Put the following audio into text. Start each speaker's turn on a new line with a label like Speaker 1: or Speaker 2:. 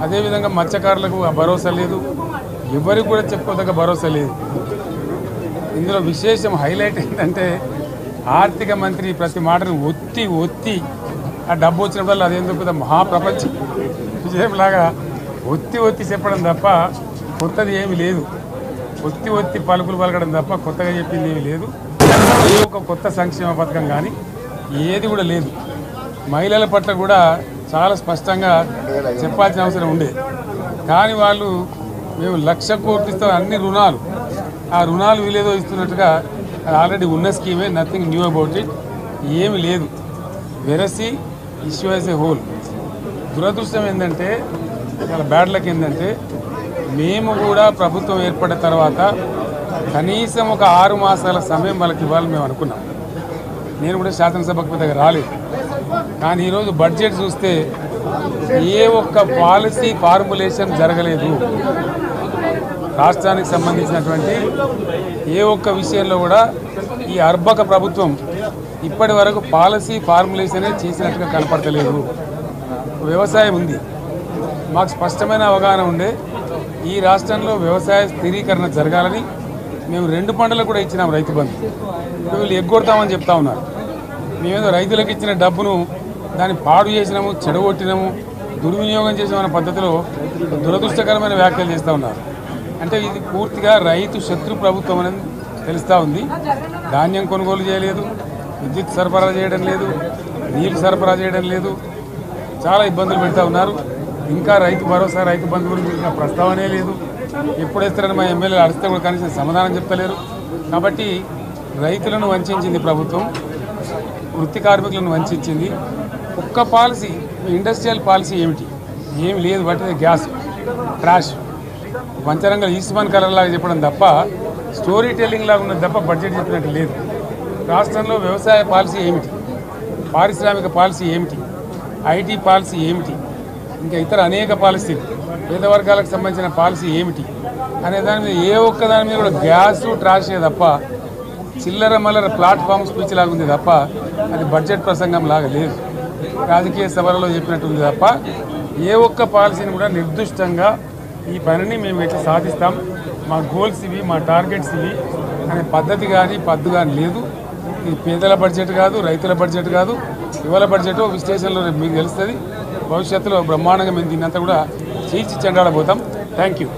Speaker 1: అదేవిధంగా మత్స్యకారులకు ఆ భరోసా లేదు, ఎవరికి కూడా చెప్పుకోదగ్గ భరోసా లేదు. ఇందులో విశేషం హైలైట్ ఏంటంటే ఆర్థిక మంత్రి ప్రతి మాటను ఒత్తి ఆ డబ్బు వచ్చినప్పుడు అదేందుకు మహాప్రపంచ విజయంలాగా ఒత్తి చెప్పడం తప్ప కొత్తది ఏమీ లేదు. ఒత్తి పలుకులు పలకడం తప్ప కొత్తగా చెప్పింది ఏమీ లేదు. ఏ ఒక కొత్త సంక్షేమ పథకం కానీ ఏది కూడా లేదు. మహిళల పట్ల కూడా చాలా స్పష్టంగా చెప్పాల్సిన అవసరం ఉండే. కానీ వాళ్ళు మేము 1,00,000 కోట్లు ఇస్తాం అన్ని రుణాలు, ఆ రుణాలు వీలేదో ఇస్తున్నట్టుగా అది ఆల్రెడీ ఉన్న స్కీమే, నథింగ్ న్యూ అబౌట్ ఇట్, ఏమి లేదు. వెరసి ఇష్యూ యాజ్ ఏ హోల్. దురదృష్టం ఏంటంటే, చాలా బ్యాడ్ లక్ ఏంటంటే, మేము కూడా ప్రభుత్వం ఏర్పడిన తర్వాత కనీసం ఒక 6 మాసాల సమయం వాళ్ళకి ఇవ్వాలని మేము అనుకున్నాం. నేను కూడా శాసనసభకు దగ్గర రాలేదు. కానీ ఈరోజు బడ్జెట్ చూస్తే ఏ ఒక్క పాలసీ ఫార్ములేషన్ జరగలేదు. రాష్ట్రానికి సంబంధించినటువంటి ఏ ఒక్క విషయంలో కూడా ఈ అర్బక ప్రభుత్వం ఇప్పటి వరకు పాలసీ ఫార్ములేషనే చేసినట్టుగా కనపడతలేదు. వ్యవసాయం ఉంది, మాకు స్పష్టమైన అవగాహన ఉండే ఈ రాష్ట్రంలో వ్యవసాయ స్థిరీకరణ జరగాలని మేము 2 పంటలకు కూడా ఇచ్చినాం రైతు బంధు. వీళ్ళు ఎగ్గొడతామని చెప్తా ఉన్నారు. మేమేదో రైతులకు ఇచ్చిన డబ్బును దాన్ని పాడు చేసినాము, చెడగొట్టినాము, దుర్వినియోగం చేసామన్న పద్ధతిలో దురదృష్టకరమైన వ్యాఖ్యలు చేస్తూ ఉన్నారు. అంటే ఇది పూర్తిగా రైతు శత్రు ప్రభుత్వం అనేది తెలుస్తూ ఉంది. ధాన్యం కొనుగోలు చేయలేదు, విద్యుత్ సరఫరా చేయడం లేదు, నీళ్లు సరఫరా చేయడం లేదు, చాలా ఇబ్బందులు పెడతా ఉన్నారు. ఇంకా రైతు భరోసా, రైతు బంధు గురించి ఇంకా ప్రస్తావనే లేదు. ఎప్పుడేస్తారని మా ఎమ్మెల్యేలు అడిస్తే కూడా కనీసం సమాధానం చెప్తలేరు. కాబట్టి రైతులను వంచింది ప్రభుత్వం, వృత్తి కార్మికులను వంచింది. ఒక్క పాలసీ, ఇండస్ట్రియల్ పాలసీ ఏమిటి? ఏమి లేదు. బట్టి గ్యాస్ ట్రాష్ పంచరంగ ఈస్మాన్ కలర్ లాగా చెప్పడం తప్ప, స్టోరీ టెల్లింగ్ లాగా ఉన్నది తప్ప బడ్జెట్ చెప్పినట్టు లేదు. రాష్ట్రంలో వ్యవసాయ పాలసీ ఏమిటి, పారిశ్రామిక పాలసీ ఏమిటి, ఐటీ పాలసీ ఏమిటి, ఇంకా ఇతర అనేక పాలసీలు, పేద వర్గాలకు సంబంధించిన పాలసీ ఏమిటి అనే దాని మీద ఏ ఒక్క దాని మీద కూడా గ్యాస్ ట్రాషే తప్ప, చిల్లర మల్లర ప్లాట్ఫామ్ స్పీచ్ లాగా ఉంది తప్ప అది బడ్జెట్ ప్రసంగం లాగా లేదు. రాజకీయ సభలలో చెప్పినట్టుంది తప్ప ఏ ఒక్క పాలసీని కూడా నిర్దిష్టంగా ఈ పనిని మేము ఎట్లా సాధిస్తాం, మా గోల్స్ ఇవి, మా టార్గెట్స్ ఇవి అనే పద్ధతి కానీ పద్దు కానీ లేదు. ఇది పేదల బడ్జెట్ కాదు, రైతుల బడ్జెట్ కాదు, యువల బడ్జెట్. విశ్లేషణలో మీకు తెలుస్తుంది. భవిష్యత్తులో బ్రహ్మాండంగా మేము దీన్నంతా కూడా చీల్చి చెండాడబోతాం. Thank you.